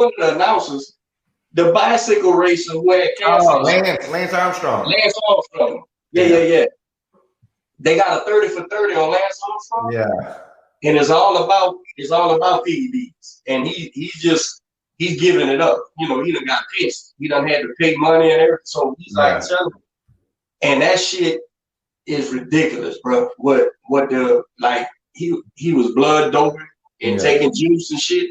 one of the announcers, the bicycle racer who had cancer. Oh, Lance Armstrong. Lance Armstrong. Yeah. They got a 30 for 30 on Lance Armstrong. Yeah. And it's all about PEDs. And he's giving it up. You know, he done got pissed. He done had to pay money and everything. So he's like telling me. And that shit is ridiculous, bro. What the like he was blood doping and taking juice and shit.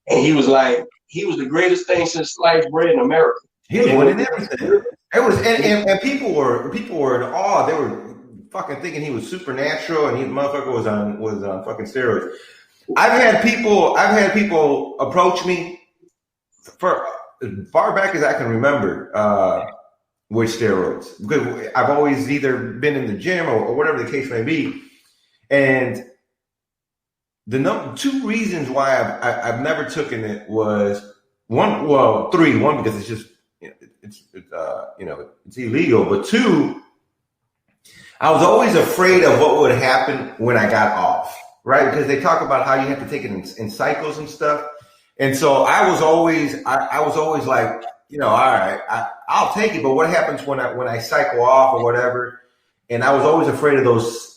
And he was like, he was the greatest thing since sliced bread in America. He was winning everything. It was and people were in awe. They were fucking thinking he was supernatural and he motherfucker was on fucking steroids. I've had people approach me for as far back as I can remember with steroids, because I've always either been in the gym or whatever the case may be. And the two reasons why I've never taken it was three. One, because it's just it's illegal. But two, I was always afraid of what would happen when I got off, right? Because they talk about how you have to take it in cycles and stuff. And so I was always like, all right, I'll take it. But what happens when I cycle off or whatever? And I was always afraid of those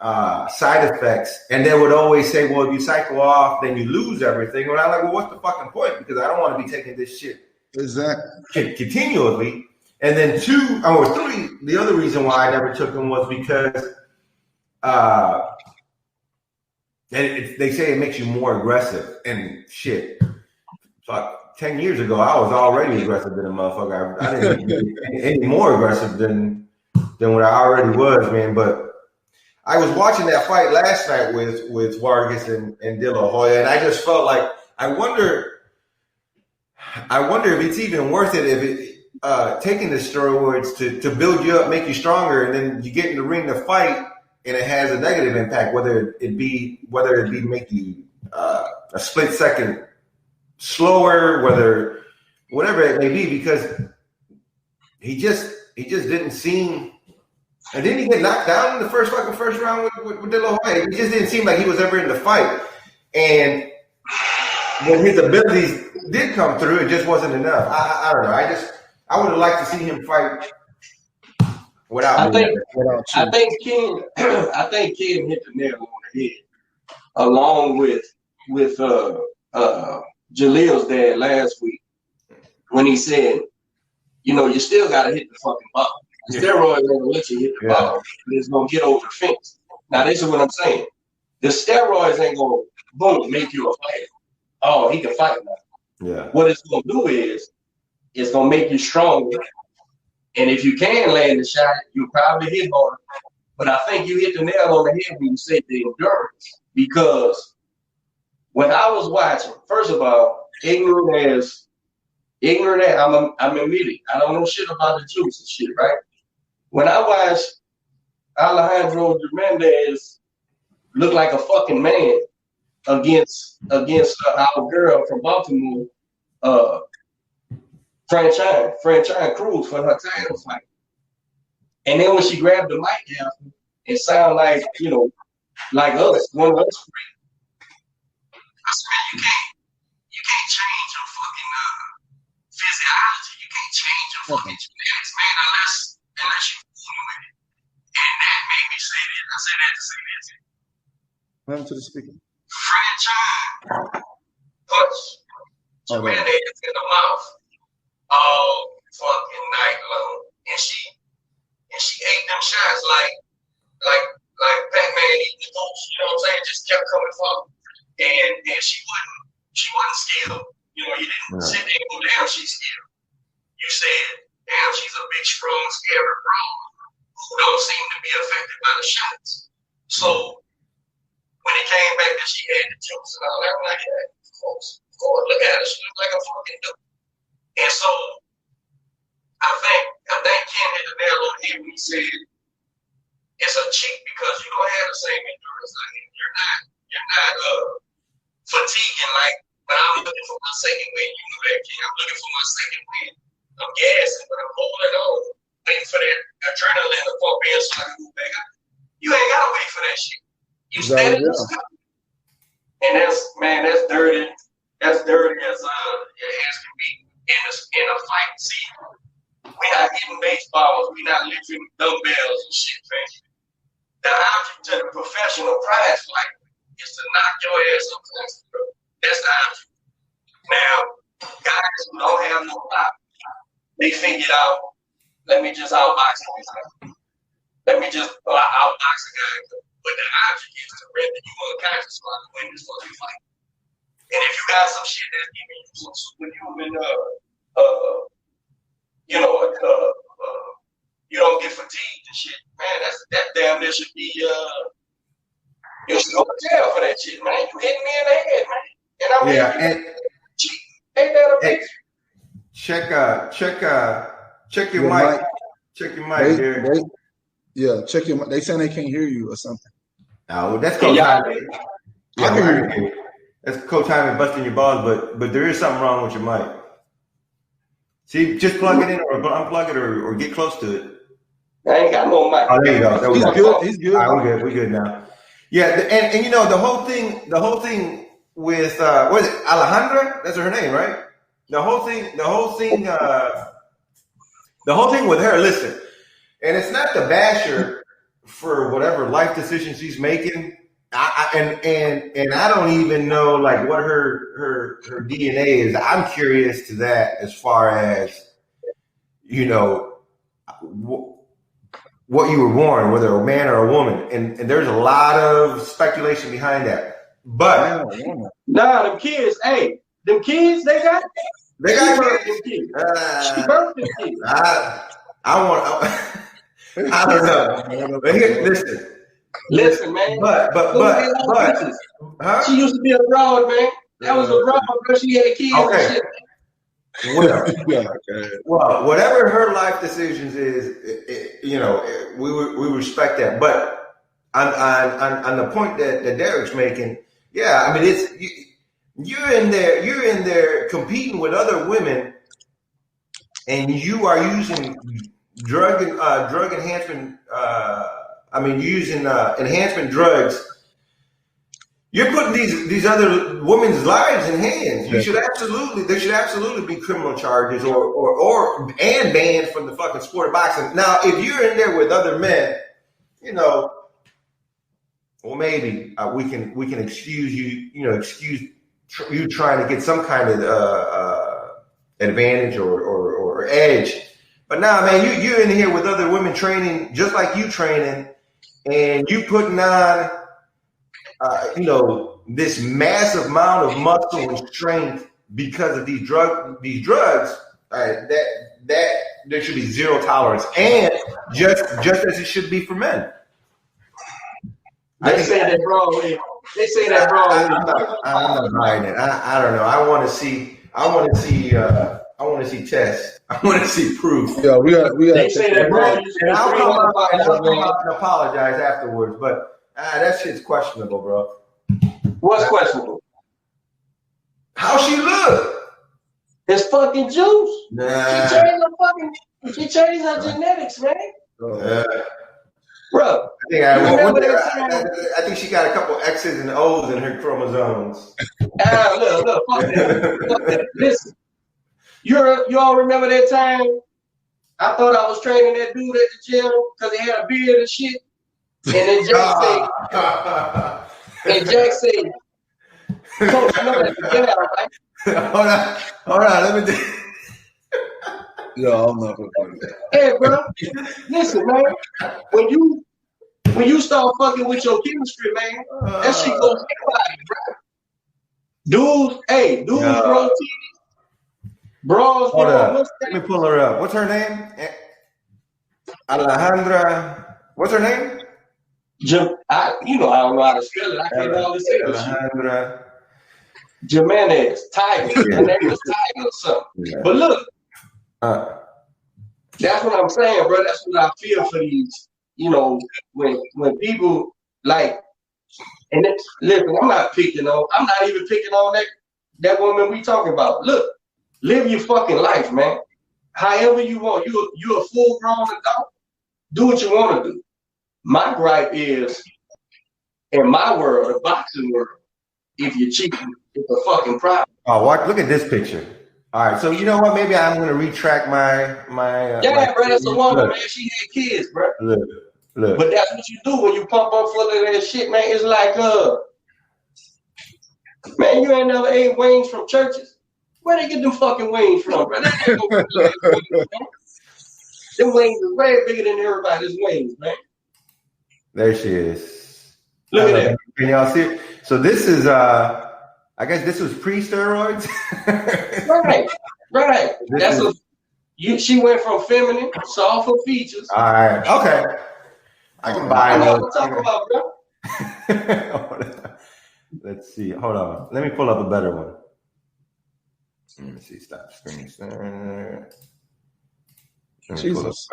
side effects. And they would always say, well, if you cycle off, then you lose everything. And I'm like, well, what's the fucking point? Because I don't want to be taking this shit continually. And then three, the other reason why I never took them was because they say it makes you more aggressive and shit. So 10 years ago, I was already aggressive than a motherfucker. I didn't get any more aggressive than what I already was, man. But I was watching that fight last night with Vargas and De La Hoya, and I just felt like I wonder if it's even worth it if it taking the steroids to build you up, make you stronger, and then you get in the ring to fight, and it has a negative impact, whether it be make you a split second slower, whatever it may be, because he just didn't seem. And then he get knocked down in the first round with De La Hoya. It just didn't seem like he was ever in the fight. And when his abilities did come through, it just wasn't enough. I don't know. I would have liked to see him fight without. I think Ken hit the nail on the head, along with Jalil's dad last week when he said, you still got to hit the fucking ball. The steroids ain't gonna let you hit the ball. It's gonna get over the fence. Now, this is what I'm saying. The steroids ain't gonna make you a fighter. Oh, he can fight now. Yeah. What it's gonna do is it's gonna make you stronger. And if you can land the shot, you'll probably hit harder. But I think you hit the nail on the head when you said the endurance. Because when I was watching, first of all, ignorant as I'm admitting, I don't know shit about the juice and shit, right? When I watched Alejandro Jimenez look like a fucking man against our girl from Baltimore, Franchine Cruz for her title fight. And then when she grabbed the mic after, it sounded like, like us, one of us three. I said, you can't change your fucking physiology. You can't change your fucking genetics, man, unless you fool with it. And that made me say this. I said that to say this. What happened to the speaker? Franchine punched Jimenez in the mouth all fucking night long. And she ate them shots like Pac-Man eating the ghost, you know what I'm saying? Just kept coming forward. And she wasn't skilled. You didn't sit there and go, damn, she's skilled. You said, damn, she's a big, strong, scary broad who don't seem to be affected by the shots. So when it came back that she had the juice and all that, I'm like, yeah, of course, look at her. She looks like a fucking dude. And so I think Ken hit the nail on the head when he said it's a cheat because you don't have the same endurance. Like you're not fatiguing like when I'm looking for my second win. You know that, Ken. I'm looking for my second win. I'm gassing, but I'm holding on, waiting for that adrenaline to pump in so I can move back out. You ain't gotta wait for that shit. You standing up. And that's dirty. as dirty as it can be in a fight. See, we not hitting baseballs, we not lifting dumbbells and shit, man. The object to the professional prize fight is to knock your ass up. That's the object. Now, guys who don't have no pop, they figured out, let me just outbox him. Let me just outbox a guy. But the object is to render you unconscious while you win this fucking fight. And if you got some shit that's giving you some superhuman, you don't get fatigued and shit, man, that damn near should be, you should go to jail for that shit, man. You hitting me in the head, man. And I mean, ain't that amazing? Check your mic. Check your mic, Derek. Yeah, check your mic. They saying they can't hear you or something. Oh, well, that's co-timing. I can hear you. That's co-timing busting your balls, but there is something wrong with your mic. See, just plug it in or unplug it or get close to it. I ain't got no mic. Oh, there you go. He's good. He's good. All right, we're good now. Yeah, and you know the whole thing with what is it, Alejandra? That's her name, right? The whole thing with her. Listen, and it's not to bash her for whatever life decisions she's making. And I don't even know like what her DNA is. I'm curious to that as far as you know what you were born, whether a man or a woman, and there's a lot of speculation behind that. But them kids, them kids, they got kids. She birthed them kids. I don't know. But here, listen, man. But huh? She used to be a broad, man. That was a broad because she had kids and shit. Well, whatever her life decisions is, we respect that. But on the point that Derek's making, yeah, I mean, it's you're in there competing with other women, and you are using drug enhancement. Using enhancement drugs. You're putting these other women's lives in hands. There should absolutely be criminal charges or banned from the fucking sport of boxing. Now, if you're in there with other men, well, maybe we can excuse you trying to get some kind of advantage or edge. But now, man, you're in here with other women training just like you training, and you putting on this massive amount of muscle and strength because of these drugs. That there should be zero tolerance, and just as it should be for men. They say that wrong. I'm not buying it. I don't know. I want to see tests. I want to see proof. Yeah, we got. They say that wrong. And I'll come out and apologize afterwards. But that shit's questionable, bro. What's questionable? How she look? It's fucking juice. Nah. She changed her genetics, man. Bro, I think she got a couple X's and O's in her chromosomes. Look, fuck that. Listen, you all remember that time? I thought I was training that dude at the gym because he had a beard and shit. And then Jack said, Coach, you know that's the guy, right? Hold on, let me do. Yeah, I'm not gonna do that. Hey, bro, listen, man. When you start fucking with your chemistry, man, that shit goes everybody, bro. Dudes grow titties. Bros, hold up. Let me pull her up. What's her name? Alejandra. What's her name? I don't know how to spell it. I can't always say this. Alejandra Jimenez, Tiger. Her name is Tiger or something. Yeah. But look, that's what I'm saying, bro. That's what I feel for these. When people like, and listen, I'm not even picking on that woman we talking about. Look, live your fucking life, man. However you want. You're a full grown adult. Do what you want to do. My gripe is, in my world, the boxing world, if you're cheating, it's a fucking problem. Oh, look at this picture. All right, so you know what? Maybe I'm gonna retract my. Bro, that's a woman, man. She had kids, bro. Look. But that's what you do when you pump up full of that shit, man. It's like, man, you ain't never ate wings from churches. Where they get them fucking wings from, bro? That ain't no wings, man. Them wings is way bigger than everybody's wings, man. There she is. Look at that. Can y'all see it? So this is I guess this was pre-steroids. Right. She went from feminine, softer features. All right. Okay. I can buy it. What I'm talking about, bro. Let's see. Hold on. Let me pull up a better one. Let me see. Stop screen. Jesus.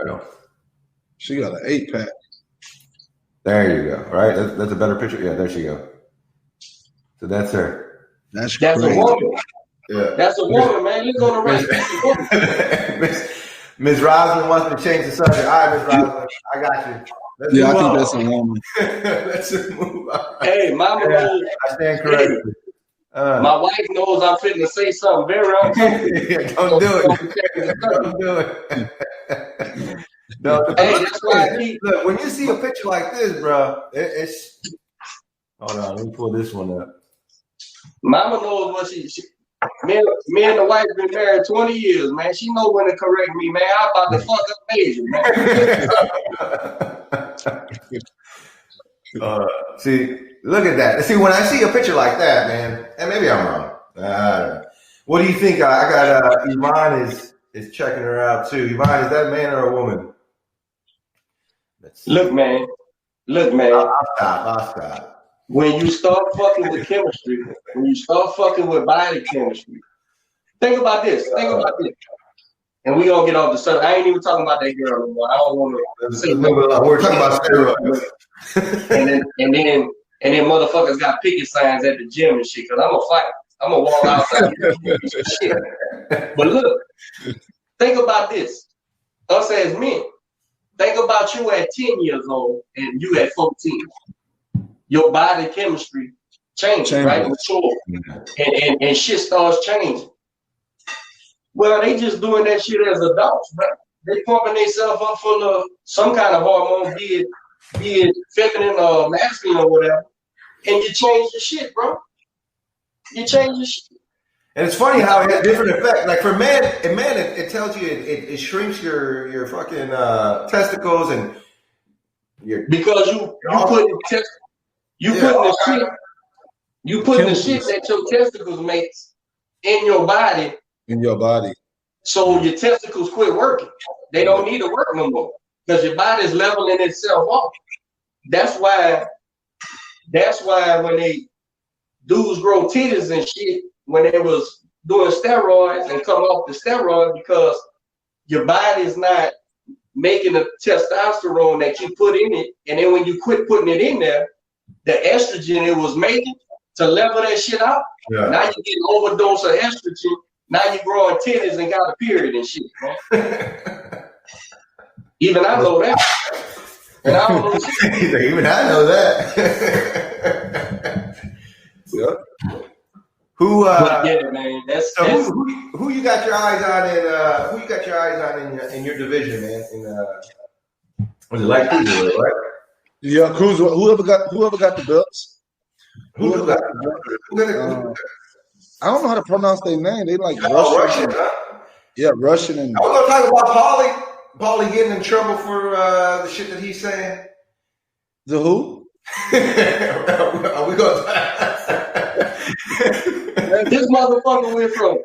She got an 8-pack. There you go. Right? That's a better picture. Yeah, there she go. So that's her. That's crazy. A woman. Yeah. That's a woman, man. Look on the right. Ms. Roslyn wants to change the subject. All right, Ms. Roslyn, I got you. I think that's a woman. Let's just move on. Hey, Mama knows. I stand corrected. My wife knows I'm fitting to say something very uncomfortable. Don't do it. No, that's why look, when you see a picture like this, bro, it's. Hold on, let me pull this one up. Mama knows what she me and the wife been married 20 years, man. She know when to correct me, man. I'm about to fuck up major, man. See, look at that. See, when I see a picture like that, man, and maybe I'm wrong. What do you think? I got Yvonne is checking her out too. Yvonne, is that a man or a woman? Look, man. I'll stop. When you start fucking with chemistry, when you start fucking with body chemistry, think about this. And we gonna get off the subject. I ain't even talking about that girl no more. I don't want to say we're talking about steroids. and then motherfuckers got picket signs at the gym and shit. Cause I'm gonna fight. I'm gonna walk outside and shit. But look, think about this. Us as men, think about you at 10 years old and you at 14. Your body chemistry changes, right? Mature. And shit starts changing. Well, they just doing that shit as adults, right? They pumping themselves up full of some kind of hormone, be it feminine or masculine or whatever, and you change the shit, bro. You change the shit. And it's funny how it has different effects. Like for men, it tells you it shrinks your fucking testicles and because you putting the shit that your testicles makes in your body. So your testicles quit working. They don't need to work no more because your body's leveling itself off. That's why when dudes grow titties and shit, when they was doing steroids and come off the steroids, because your body's not making the testosterone that you put in it, and then when you quit putting it in there, the estrogen it was making to level that shit out. Yeah. Now you get an overdose of estrogen. Now you growing titties and got a period and shit, man. Even I know that. And I don't know shit. Even I know that. Yeah. Who man. Who you got your eyes on in your division, man? Was it light cruiser, right? Yeah, Cruiser. Whoever got the belts. Whoever got the belts. I don't know how to pronounce their name. They like Russian. Huh? Yeah, Russian. And I was gonna talk about Paulie getting in trouble for the shit that he's saying. The who? Are we gonna? This motherfucker went from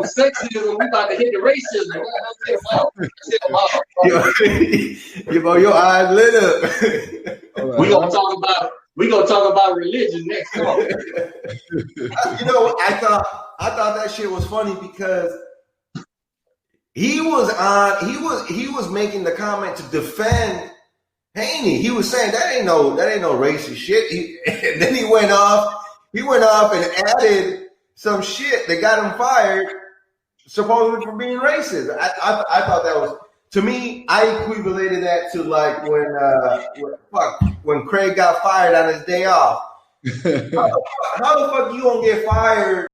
sexism. We about to hit the racism. Your eyes lit up. Right. We gonna talk about religion next time. You know, I thought that shit was funny because he was making the comment to defend Haney. He was saying that ain't no racist shit. And then he went off and added some shit that got him fired, supposedly for being racist. I thought that was, to me, I equivalated that to like when Craig got fired on his day off. How the fuck you gonna get fired